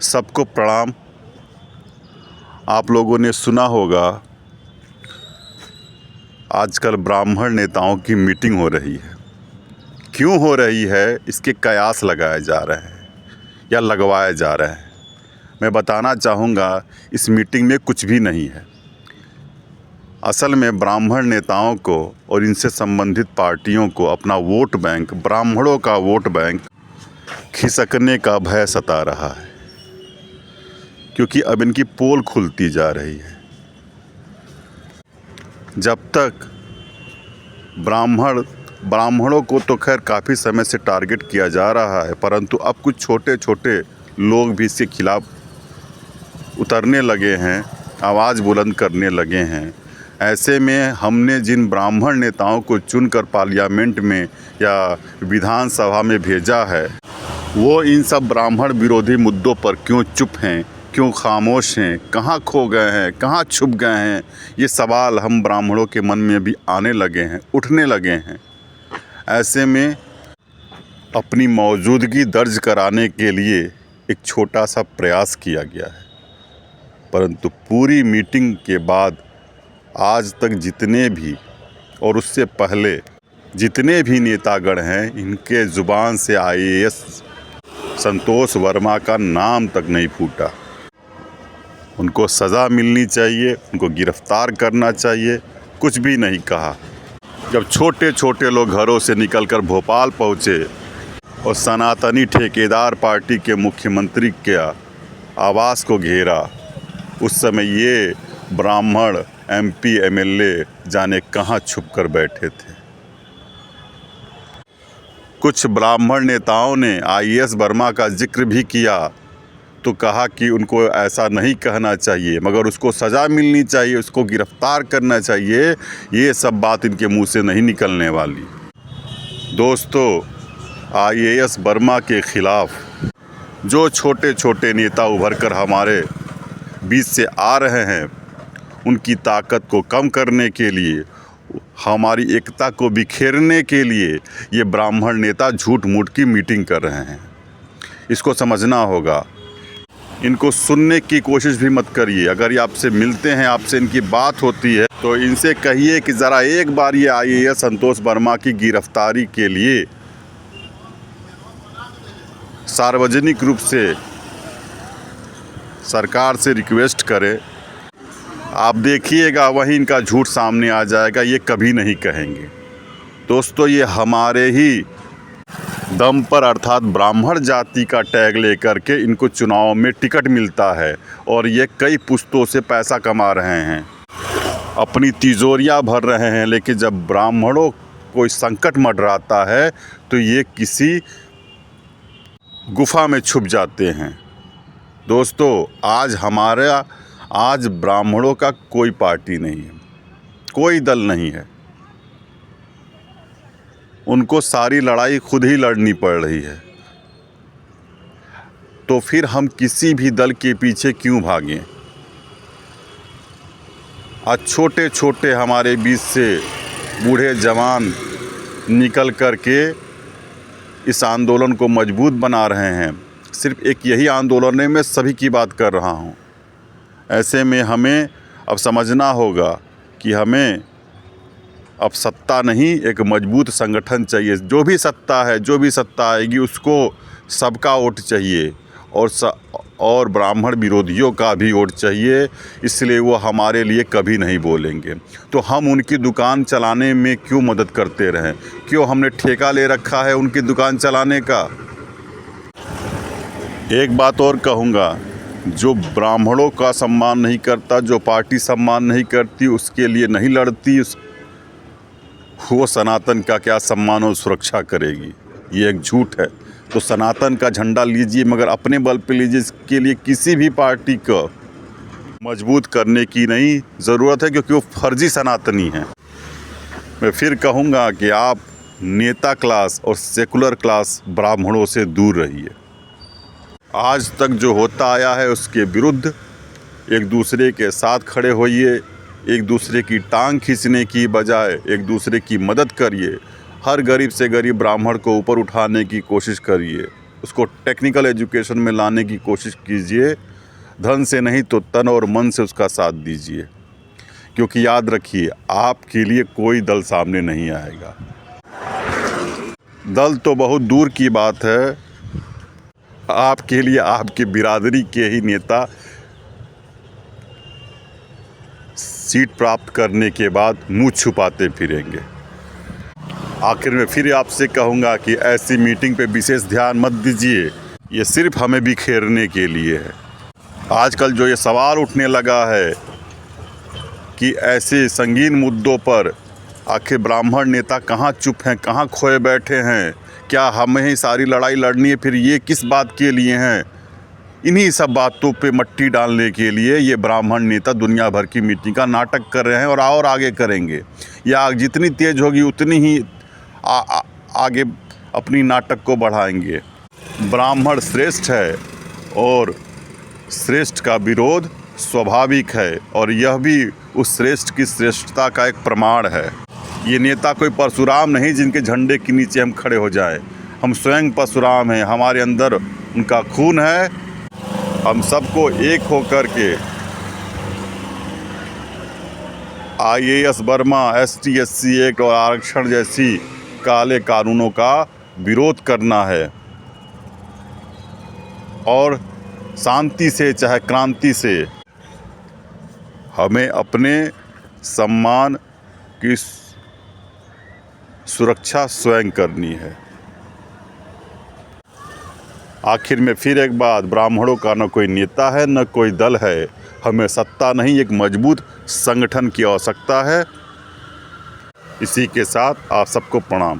सबको प्रणाम। आप लोगों ने सुना होगा आजकल ब्राह्मण नेताओं की मीटिंग हो रही है। क्यों हो रही है इसके कयास लगाए जा रहे हैं या लगवाए जा रहे हैं। मैं बताना चाहूँगा इस मीटिंग में कुछ भी नहीं है। असल में ब्राह्मण नेताओं को और इनसे संबंधित पार्टियों को अपना वोट बैंक, ब्राह्मणों का वोट बैंक खिसकने का भय सता रहा है, क्योंकि अब इनकी पोल खुलती जा रही है। जब तक ब्राह्मणों को तो खैर काफ़ी समय से टारगेट किया जा रहा है, परंतु अब कुछ छोटे छोटे लोग भी इसके खिलाफ उतरने लगे हैं, आवाज़ बुलंद करने लगे हैं। ऐसे में हमने जिन ब्राह्मण नेताओं को चुनकर पार्लियामेंट में या विधानसभा में भेजा है, वो इन सब ब्राह्मण विरोधी मुद्दों पर क्यों चुप हैं, क्यों खामोश हैं, कहाँ खो गए हैं, कहाँ छुप गए हैं, ये सवाल हम ब्राह्मणों के मन में भी आने लगे हैं, उठने लगे हैं। ऐसे में अपनी मौजूदगी दर्ज कराने के लिए एक छोटा सा प्रयास किया गया है, परंतु पूरी मीटिंग के बाद आज तक जितने भी और उससे पहले जितने भी नेतागण हैं, इनके ज़ुबान से IAS संतोष वर्मा का नाम तक नहीं फूटा। उनको सज़ा मिलनी चाहिए, उनको गिरफ्तार करना चाहिए, कुछ भी नहीं कहा। जब छोटे छोटे लोग घरों से निकलकर भोपाल पहुँचे और सनातनी ठेकेदार पार्टी के मुख्यमंत्री के आवास को घेरा, उस समय ये ब्राह्मण MP MLA जाने कहाँ छुप कर बैठे थे। कुछ ब्राह्मण नेताओं ने IAS वर्मा का जिक्र भी किया तो कहा कि उनको ऐसा नहीं कहना चाहिए, मगर उसको सज़ा मिलनी चाहिए, उसको गिरफ्तार करना चाहिए। ये सब बात इनके मुंह से नहीं निकलने वाली। दोस्तों, IAS वर्मा के ख़िलाफ़ जो छोटे छोटे नेता उभर कर हमारे बीच से आ रहे हैं, उनकी ताकत को कम करने के लिए, हमारी एकता को बिखेरने के लिए ये ब्राह्मण नेता झूठ मूठ की मीटिंग कर रहे हैं। इसको समझना होगा। इनको सुनने की कोशिश भी मत करिए। अगर ये आपसे मिलते हैं, आपसे इनकी बात होती है, तो इनसे कहिए कि ज़रा एक बार ये IAS संतोष वर्मा की गिरफ्तारी के लिए सार्वजनिक रूप से सरकार से रिक्वेस्ट करें। आप देखिएगा वहीं इनका झूठ सामने आ जाएगा। ये कभी नहीं कहेंगे। दोस्तों, ये हमारे ही दम पर अर्थात ब्राह्मण जाति का टैग लेकर के इनको चुनाव में टिकट मिलता है और ये कई पुश्तों से पैसा कमा रहे हैं, अपनी तिजोरियां भर रहे हैं। लेकिन जब ब्राह्मणों कोई संकट मंडराता है तो ये किसी गुफा में छुप जाते हैं। दोस्तों, आज ब्राह्मणों का कोई पार्टी नहीं है, कोई दल नहीं है। उनको सारी लड़ाई खुद ही लड़नी पड़ रही है। तो फिर हम किसी भी दल के पीछे क्यों भागें। आज छोटे छोटे हमारे बीच से बूढ़े जवान निकल कर के इस आंदोलन को मजबूत बना रहे हैं। सिर्फ एक यही आंदोलन है, मैं सभी की बात कर रहा हूँ। ऐसे में हमें अब समझना होगा कि हमें अब सत्ता नहीं, एक मजबूत संगठन चाहिए। जो भी सत्ता है, जो भी सत्ता आएगी, उसको सबका वोट चाहिए और ब्राह्मण विरोधियों का भी वोट चाहिए। इसलिए वो हमारे लिए कभी नहीं बोलेंगे। तो हम उनकी दुकान चलाने में क्यों मदद करते रहें? क्यों हमने ठेका ले रखा है उनकी दुकान चलाने का? एक बात और कहूँगा, जो ब्राह्मणों का सम्मान नहीं करता, जो पार्टी सम्मान नहीं करती, उसके लिए नहीं लड़ती, वो सनातन का क्या सम्मान और सुरक्षा करेगी? ये एक झूठ है। तो सनातन का झंडा लीजिए, मगर अपने बल पे लीजिए। इसके लिए किसी भी पार्टी को मजबूत करने की नहीं ज़रूरत है, क्योंकि वो फर्जी सनातनी हैं। मैं फिर कहूँगा कि आप नेता क्लास और सेकुलर क्लास ब्राह्मणों से दूर रहिए। आज तक जो होता आया है उसके विरुद्ध एक दूसरे के साथ खड़े होइए। एक दूसरे की टांग खींचने की बजाय एक दूसरे की मदद करिए। हर गरीब से गरीब ब्राह्मण को ऊपर उठाने की कोशिश करिए। उसको टेक्निकल एजुकेशन में लाने की कोशिश कीजिए। धन से नहीं तो तन और मन से उसका साथ दीजिए, क्योंकि याद रखिए आपके लिए कोई दल सामने नहीं आएगा। दल तो बहुत दूर की बात है, आपके लिए आपकी बिरादरी के ही नेता सीट प्राप्त करने के बाद मुंह छुपाते फिरेंगे। आखिर में फिर आपसे कहूँगा कि ऐसी मीटिंग पे विशेष ध्यान मत दीजिए, ये सिर्फ हमें बिखेरने के लिए है। आजकल जो ये सवाल उठने लगा है कि ऐसे संगीन मुद्दों पर आखिर ब्राह्मण नेता कहाँ चुप हैं, कहाँ खोए बैठे हैं, क्या हमें ही सारी लड़ाई लड़नी है, फिर ये किस बात के लिए हैं? इन्हीं सब बातों पे मट्टी डालने के लिए ये ब्राह्मण नेता दुनिया भर की मीटिंग का नाटक कर रहे हैं और आगे करेंगे। ये आग जितनी तेज़ होगी उतनी ही आगे अपनी नाटक को बढ़ाएंगे। ब्राह्मण श्रेष्ठ है और श्रेष्ठ का विरोध स्वाभाविक है, और यह भी उस श्रेष्ठ की श्रेष्ठता का एक प्रमाण है। ये नेता कोई परशुराम नहीं जिनके झंडे के नीचे हम खड़े हो जाएं। हम स्वयं परशुराम हैं, हमारे अंदर उनका खून है। हम सबको एक होकर के IAS Verma, ST SC act और आरक्षण जैसी काले कानूनों का विरोध करना है, और शांति से चाहे क्रांति से हमें अपने सम्मान की सुरक्षा स्वयं करनी है। आखिर में फिर एक बात, ब्राह्मणों का न कोई नेता है न कोई दल है। हमें सत्ता नहीं, एक मजबूत संगठन की आवश्यकता है। इसी के साथ आप सबको प्रणाम।